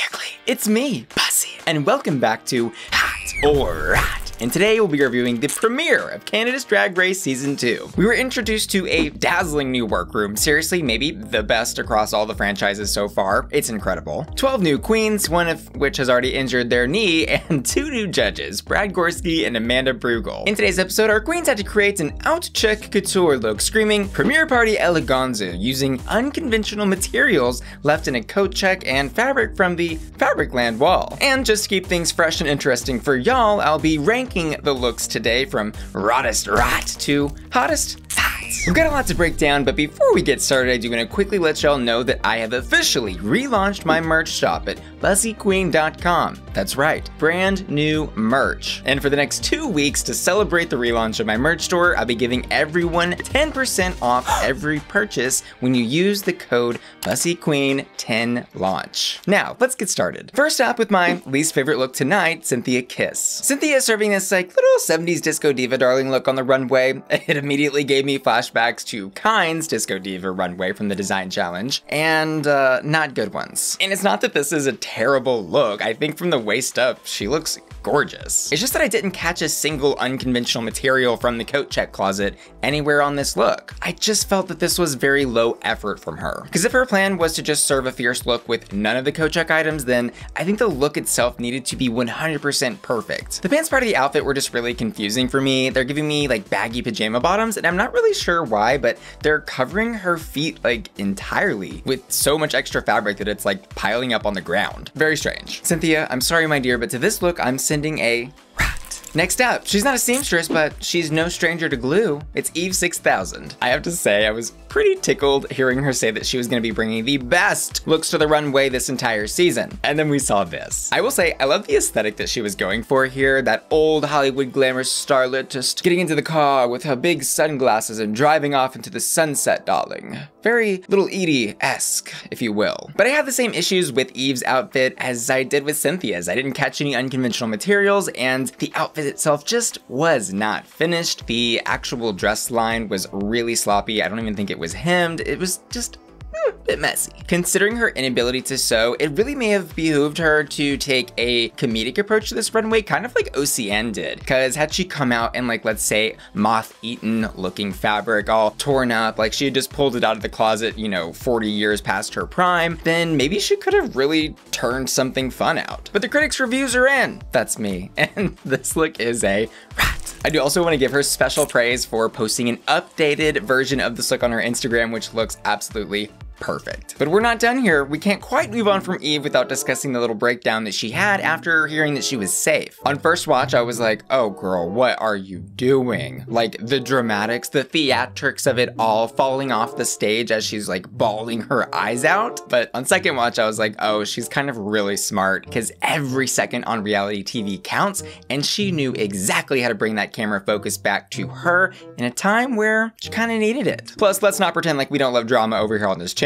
Exactly. It's me, Bussy, and welcome back to Hot or Rot. And today we'll be reviewing the premiere of Canada's Drag Race Season 2. We were introduced to a dazzling new workroom, seriously maybe the best across all the franchises so far. It's incredible. 12 new queens, one of which has already injured their knee, and 2 new judges, Brad Gorski and Amanda Brugel. In today's episode, our queens had to create an out-check couture look screaming Premiere Party Eleganza using unconventional materials left in a coat check and fabric from the Fabricland wall. And just to keep things fresh and interesting for y'all, I'll be ranking the looks today from Rottest Rot to Hottest Hot. We've got a lot to break down, but before we get started, I do want to quickly let y'all know that I have officially relaunched my merch shop at bussyqueen.com. That's right, brand new merch. And for the next 2 weeks to celebrate the relaunch of my merch store, I'll be giving everyone 10% off every purchase when you use the code BussyQueen10launch. Now, let's get started. First up with my least favorite look tonight, Synthia Kiss. Synthia is serving this like little 70s disco diva darling look on the runway. It immediately gave me flashbacks to Kind's disco diva runway from the design challenge, and not good ones. And it's not that this is a terrible look. I think from the waist up, she looks gorgeous. It's just that I didn't catch a single unconventional material from the coat check closet anywhere on this look. I just felt that this was very low effort from her. Because if her plan was to just serve a fierce look with none of the coat check items, then I think the look itself needed to be 100% perfect. The pants part of the outfit were just really confusing for me. They're giving me like baggy pajama bottoms, and I'm not really sure why, but they're covering her feet like entirely with so much extra fabric that it's like piling up on the ground. Very strange. Synthia, I'm sorry my dear, but to this look, I'm sending a rat. Next up, she's not a seamstress, but she's no stranger to glue. It's Eve 6000. I have to say, I was pretty tickled hearing her say that she was gonna be bringing the best looks to the runway this entire season. And then we saw this. I will say, I love the aesthetic that she was going for here. That old Hollywood glamorous starlet just getting into the car with her big sunglasses and driving off into the sunset, darling. Very Little Edie-esque, if you will. But I have the same issues with Eve's outfit as I did with Cynthia's. I didn't catch any unconventional materials, and the outfit itself just was not finished. The actual dress line was really sloppy. I don't even think it was hemmed. It was just a bit messy. Considering her inability to sew, it really may have behooved her to take a comedic approach to this runway, kind of like Oceane did. Because had she come out in like, let's say, moth-eaten looking fabric, all torn up, like she had just pulled it out of the closet, you know, 40 years past her prime, then maybe she could have really turned something fun out. But the critics' reviews are in. That's me. And this look is a rat. I do also want to give her special praise for posting an updated version of this look on her Instagram, which looks absolutely perfect. But we're not done here. We can't quite move on from Eve without discussing the little breakdown that she had after hearing that she was safe. On first watch, I was like, oh girl, what are you doing? Like the dramatics, the theatrics of it all falling off the stage as she's like bawling her eyes out. But on second watch, I was like, oh, she's kind of really smart because every second on reality TV counts, and she knew exactly how to bring that camera focus back to her in a time where she kind of needed it. Plus, let's not pretend like we don't love drama over here on this channel.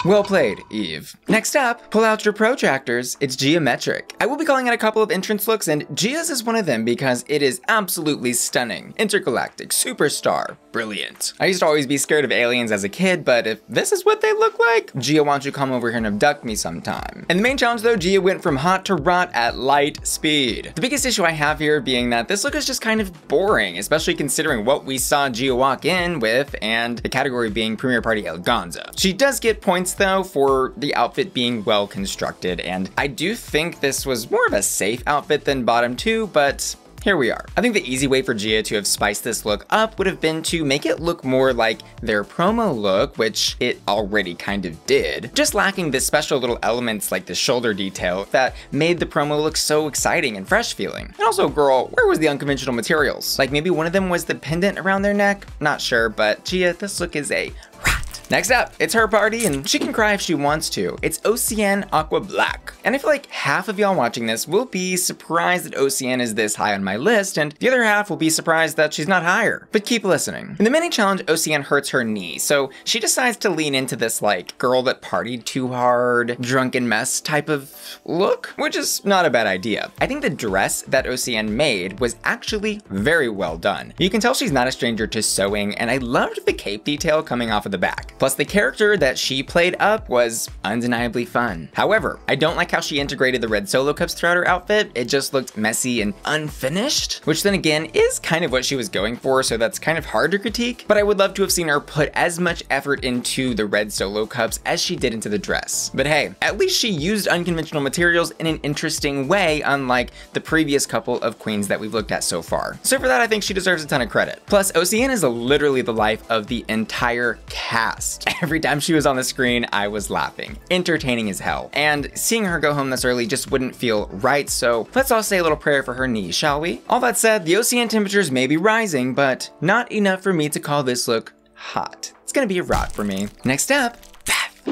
Well played, Eve. Next up, pull out your protractors, it's Gia Metric. I will be calling out a couple of entrance looks, and Gia's is one of them because it is absolutely stunning. Intergalactic, superstar, brilliant. I used to always be scared of aliens as a kid, but if this is what they look like, Gia, why don't you come over here and abduct me sometime? And the main challenge though, Gia went from hot to rot at light speed. The biggest issue I have here being that this look is just kind of boring, especially considering what we saw Gia walk in with, and the category being Premiere Party Eleganza. She does get points though for the outfit being well constructed, and I do think this was more of a safe outfit than bottom two, but here we are. I think the easy way for Gia to have spiced this look up would have been to make it look more like their promo look, which it already kind of did, just lacking the special little elements like the shoulder detail that made the promo look so exciting and fresh feeling. And also, girl, where was the unconventional materials? Like maybe one of them was the pendant around their neck? Not sure, but Gia, this look is a rat. Next up, it's her party, and she can cry if she wants to. It's Oceane Aqua-Black. And I feel like half of y'all watching this will be surprised that Oceane is this high on my list, and the other half will be surprised that she's not higher. But keep listening. In the mini challenge, Oceane hurts her knee, so she decides to lean into this like girl that partied too hard, drunken mess type of look, which is not a bad idea. I think the dress that Oceane made was actually very well done. You can tell she's not a stranger to sewing, and I loved the cape detail coming off of the back. Plus, the character that she played up was undeniably fun. However, I don't like how she integrated the red solo cups throughout her outfit. It just looked messy and unfinished, which then again is kind of what she was going for, so that's kind of hard to critique, but I would love to have seen her put as much effort into the red solo cups as she did into the dress. But hey, at least she used unconventional materials in an interesting way, unlike the previous couple of queens that we've looked at so far. So for that, I think she deserves a ton of credit. Plus, Oceane is literally the life of the entire cast. Every time she was on the screen, I was laughing. Entertaining as hell. And seeing her go home this early just wouldn't feel right, so let's all say a little prayer for her knees, shall we? All that said, the Oceane temperatures may be rising, but not enough for me to call this look hot. It's gonna be a rot for me. Next up,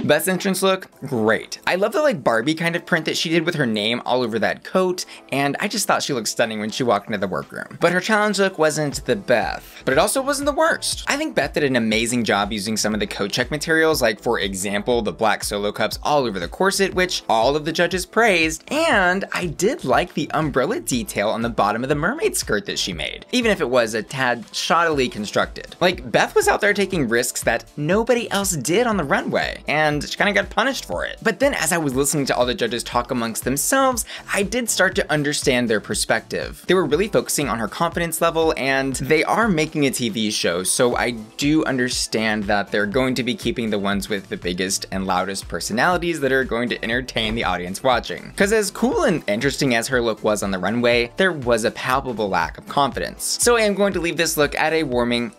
Beth's entrance look, great. I love the like Barbie kind of print that she did with her name all over that coat, and I just thought she looked stunning when she walked into the workroom. But her challenge look wasn't the Beth, but it also wasn't the worst. I think Beth did an amazing job using some of the coat check materials, like for example, the black solo cups all over the corset, which all of the judges praised, and I did like the umbrella detail on the bottom of the mermaid skirt that she made, even if it was a tad shoddily constructed. Like, Beth was out there taking risks that nobody else did on the runway, and she kind of got punished for it. But then as I was listening to all the judges talk amongst themselves, I did start to understand their perspective. They were really focusing on her confidence level, and they are making a TV show, so I do understand that they're going to be keeping the ones with the biggest and loudest personalities that are going to entertain the audience watching. Because as cool and interesting as her look was on the runway, there was a palpable lack of confidence. So I am going to leave this look at a warming.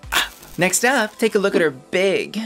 Next up, take a look at her big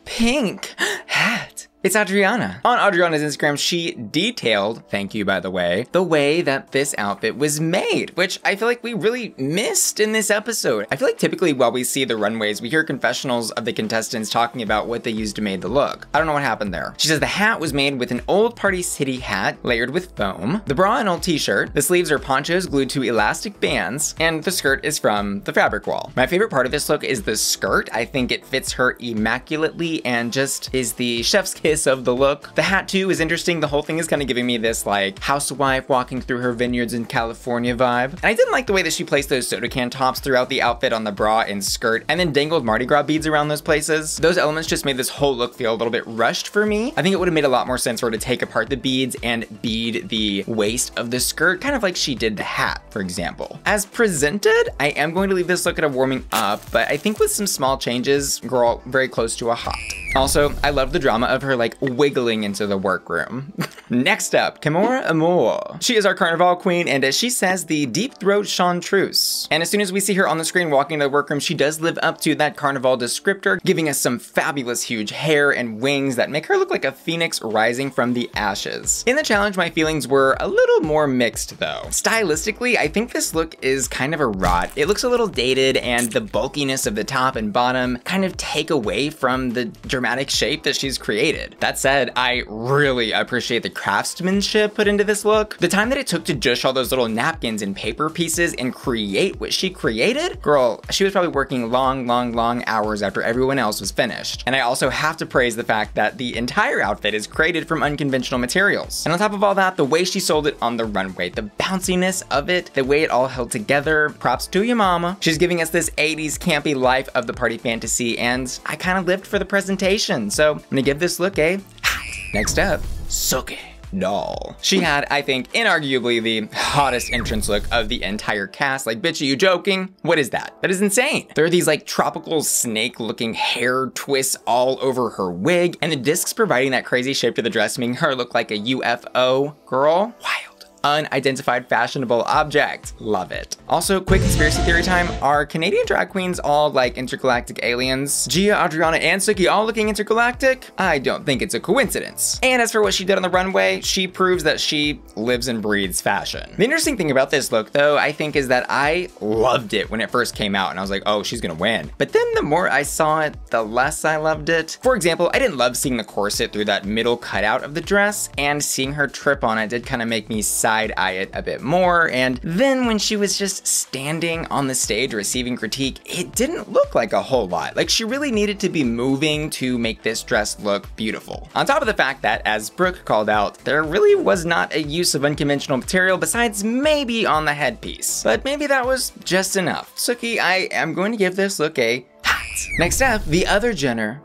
pink hat. It's Adriana. On Adriana's Instagram, she detailed, thank you by the way that this outfit was made, which I feel like we really missed in this episode. I feel like typically while we see the runways, we hear confessionals of the contestants talking about what they used to make the look. I don't know what happened there. She says the hat was made with an old Party City hat layered with foam, the bra an old t-shirt, the sleeves are ponchos glued to elastic bands, and the skirt is from the fabric wall. My favorite part of this look is the skirt. I think it fits her immaculately and just is the chef's kiss of the look. The hat too is interesting. The whole thing is kind of giving me this like housewife walking through her vineyards in California vibe. And I didn't like the way that she placed those soda can tops throughout the outfit on the bra and skirt and then dangled Mardi Gras beads around those places. Those elements just made this whole look feel a little bit rushed for me. I think it would have made a lot more sense for her to take apart the beads and bead the waist of the skirt, kind of like she did the hat, for example. As presented, I am going to leave this look at a warming up, but I think with some small changes, girl, very close to a hot. Also, I love the drama of her like wiggling into the workroom. Next up, Kimora Amour. She is our Carnival queen, and as she says, the deep throat chanteuse. And as soon as we see her on the screen walking into the workroom, she does live up to that Carnival descriptor, giving us some fabulous huge hair and wings that make her look like a phoenix rising from the ashes. In the challenge, my feelings were a little more mixed though. Stylistically, I think this look is kind of a rot. It looks a little dated, and the bulkiness of the top and bottom kind of take away from the dramatic shape that she's created. That said, I really appreciate the craftsmanship put into this look. The time that it took to dish all those little napkins and paper pieces and create what she created, girl, she was probably working long hours after everyone else was finished. And I also have to praise the fact that the entire outfit is created from unconventional materials. And on top of all that, the way she sold it on the runway, the bounciness of it, the way it all held together, props to your mama. She's giving us this 80s campy life of the party fantasy, and I kind of lived for the presentation. So I'm gonna give this look a hot. Next up, Suki Doll. She had, I think, inarguably the hottest entrance look of the entire cast. Like, bitch, are you joking? What is that? That is insane. There are these like tropical snake looking hair twists all over her wig, and the discs providing that crazy shape to the dress, making her look like a UFO. Girl, wild. Unidentified fashionable object. Love it. Also, quick conspiracy theory time. Are Canadian drag queens all like intergalactic aliens? Gia, Adriana, and Suki all looking intergalactic? I don't think it's a coincidence. And as for what she did on the runway, she proves that she lives and breathes fashion. The interesting thing about this look though, I think, is that I loved it when it first came out and I was like, oh, she's gonna win. But then the more I saw it, the less I loved it. For example, I didn't love seeing the corset through that middle cutout of the dress, and seeing her trip on it did kind of make me side-eye it a bit more. And then when she was just standing on the stage receiving critique, it didn't look like a whole lot. Like, she really needed to be moving to make this dress look beautiful. On top of the fact that, as Brooke called out, there really was not a use of unconventional material besides maybe on the headpiece. But maybe that was just enough. Suki, I am going to give this look a hot. Next up, the other Gender.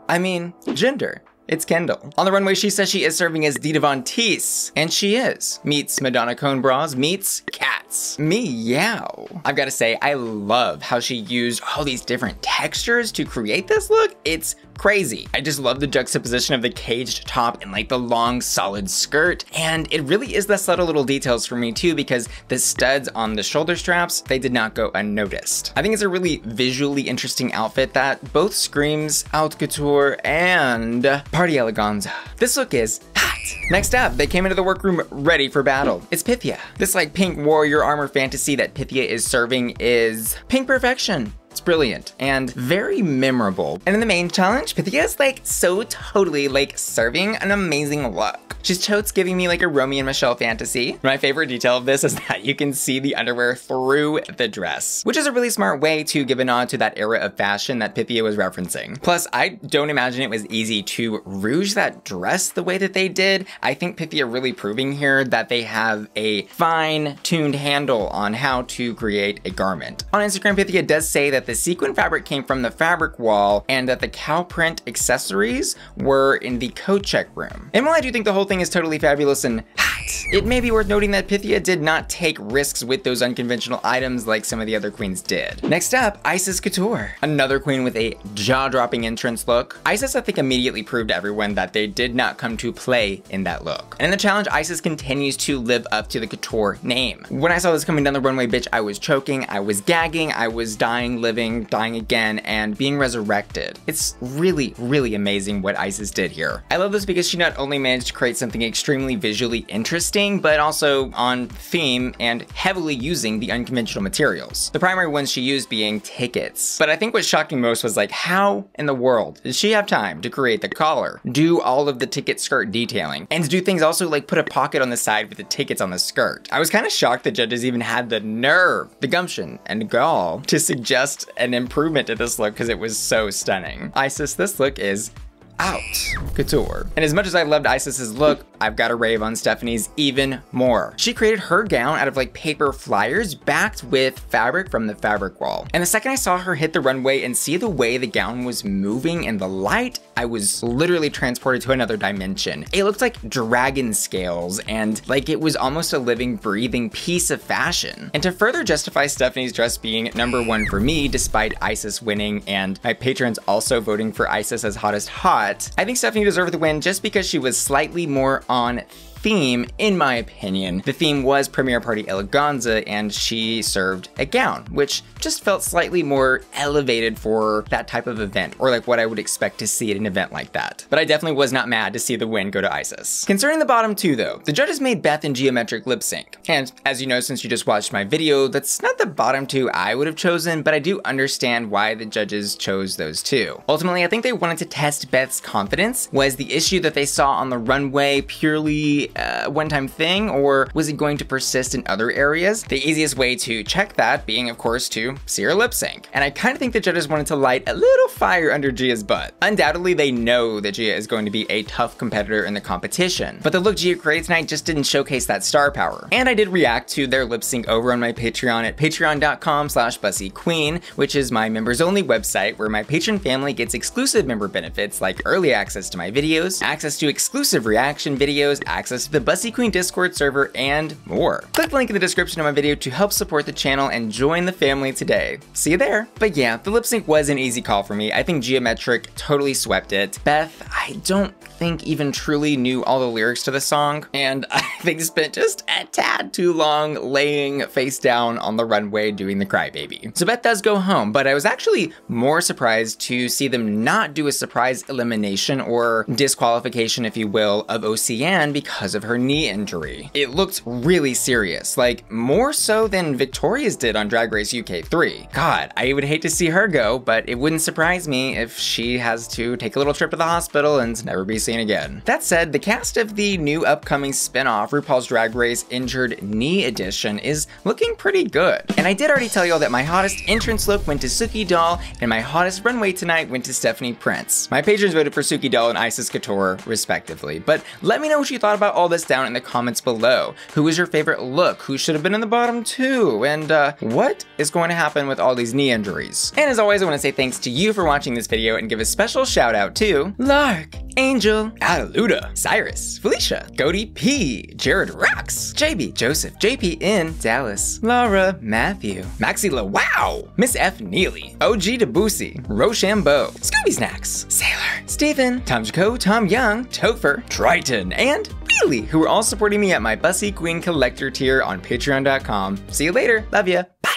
It's Kendall. On the runway, she says she is serving as Dita Von Teese, and she is. Meets Madonna cone bras, meets cats. Meow. I've gotta say, I love how she used all these different textures to create this look. It's crazy. I just love the juxtaposition of the caged top and like the long solid skirt. And it really is the subtle little details for me too, because the studs on the shoulder straps, they did not go unnoticed. I think it's a really visually interesting outfit that both screams haute couture and party eleganza. This look is hot. Next up, they came into the workroom ready for battle. It's Pythia. This like pink warrior armor fantasy that Pythia is serving is pink perfection. It's brilliant and very memorable. And in the main challenge, Pythia is like so totally like serving an amazing look. She's totes giving me like a Romeo and Michelle fantasy. My favorite detail of this is that you can see the underwear through the dress, which is a really smart way to give a nod to that era of fashion that Pythia was referencing. Plus, I don't imagine it was easy to rouge that dress the way that they did. I think Pythia really proving here that they have a fine-tuned handle on how to create a garment. On Instagram, Pythia does say that the sequin fabric came from the fabric wall and that the cow print accessories were in the coat check room. And while I do think the whole thing is totally fabulous and hot, it may be worth noting that Pythia did not take risks with those unconventional items like some of the other queens did. Next up, Icesis Couture, another queen with a jaw-dropping entrance look. Icesis, I think, immediately proved to everyone that they did not come to play in that look. And in the challenge, Icesis continues to live up to the couture name. When I saw this coming down the runway, bitch, I was choking, I was gagging, I was dying, living, dying again, and being resurrected. It's really, really amazing what Icesis did here. I love this because she not only managed to create something extremely visually interesting, but also on theme and heavily using the unconventional materials. The primary ones she used being tickets. But I think what shocked me most was like, how in the world did she have time to create the collar, do all of the ticket skirt detailing, and to do things also like put a pocket on the side with the tickets on the skirt? I was kind of shocked that judges even had the nerve, the gumption, and gall to suggest an improvement to this look because it was so stunning. Icesis, this look is haute couture. And as much as I loved Icesis's look, I've got to rave on Stephanie's even more. She created her gown out of like paper flyers backed with fabric from the fabric wall. And the second I saw her hit the runway and see the way the gown was moving in the light, I was literally transported to another dimension. It looked like dragon scales and like it was almost a living, breathing piece of fashion. And to further justify Stephanie's dress being #1 for me, despite Icesis winning and my patrons also voting for Icesis as hottest hot, I think Stephanie deserved the win just because she was slightly more on theme, in my opinion. The theme was Premiere Party Eleganza, and she served a gown, which just felt slightly more elevated for that type of event, or like what I would expect to see at an event like that. But I definitely was not mad to see the win go to Icesis. Concerning the bottom two though, the judges made Beth and Gia Metric lip sync. And as you know, since you just watched my video, that's not the bottom two I would have chosen, but I do understand why the judges chose those two. Ultimately, I think they wanted to test Beth's confidence. Was the issue that they saw on the runway purely a one-time thing, or was it going to persist in other areas? The easiest way to check that being, of course, to see her lip sync. And I kind of think the judges wanted to light a little fire under Gia's butt. Undoubtedly, they know that Gia is going to be a tough competitor in the competition, but the look Gia created tonight just didn't showcase that star power. And I did react to their lip sync over on my Patreon at patreon.com/bussyqueen, which is my members only website where my patron family gets exclusive member benefits like early access to my videos, access to exclusive reaction videos, access to the Bussy Queen Discord server, and more. Click the link in the description of my video to help support the channel and join the family today. See you there. But yeah, the lip sync was an easy call for me. I think Gia Metric totally swept it. Beth, I don't think even truly knew all the lyrics to the song, and I think spent just a tad too long laying face down on the runway doing the crybaby. So Beth does go home, but I was actually more surprised to see them not do a surprise elimination or disqualification, if you will, of Oceane because of her knee injury. It looked really serious, like more so than Victoria's did on Drag Race UK 3. God, I would hate to see her go, but it wouldn't surprise me if she has to take a little trip to the hospital and never be seen again. That said, the cast of the new upcoming spin-off RuPaul's Drag Race Injured Knee Edition is looking pretty good. And I did already tell y'all that my hottest entrance look went to Suki Doll and my hottest runway tonight went to Stephanie Prince. My patrons voted for Suki Doll and Icesis Couture respectively, but let me know what you thought about all all this down in the comments below. Who was your favorite look? Who should have been in the bottom two? And what is going to happen with all these knee injuries? And as always, I want to say thanks to you for watching this video and give a special shout out to Lark, Angel, Adaluda, Cyrus, Felicia, Cody P, Jared Rocks, JB, Joseph, JP in Dallas, Laura, Matthew, Maxie LaWow, Miss F Neely, OG Bussy, Rochambeau, Scooby Snacks, Sailor, Stephen, Tom Jaco, Tom Young, Topher, Triton, and Bailey, who are all supporting me at my Bussy Queen Collector tier on patreon.com. See you later. Love ya. Bye.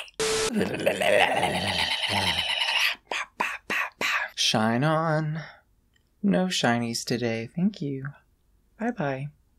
Shine on. No shinies today. Thank you. Bye-bye.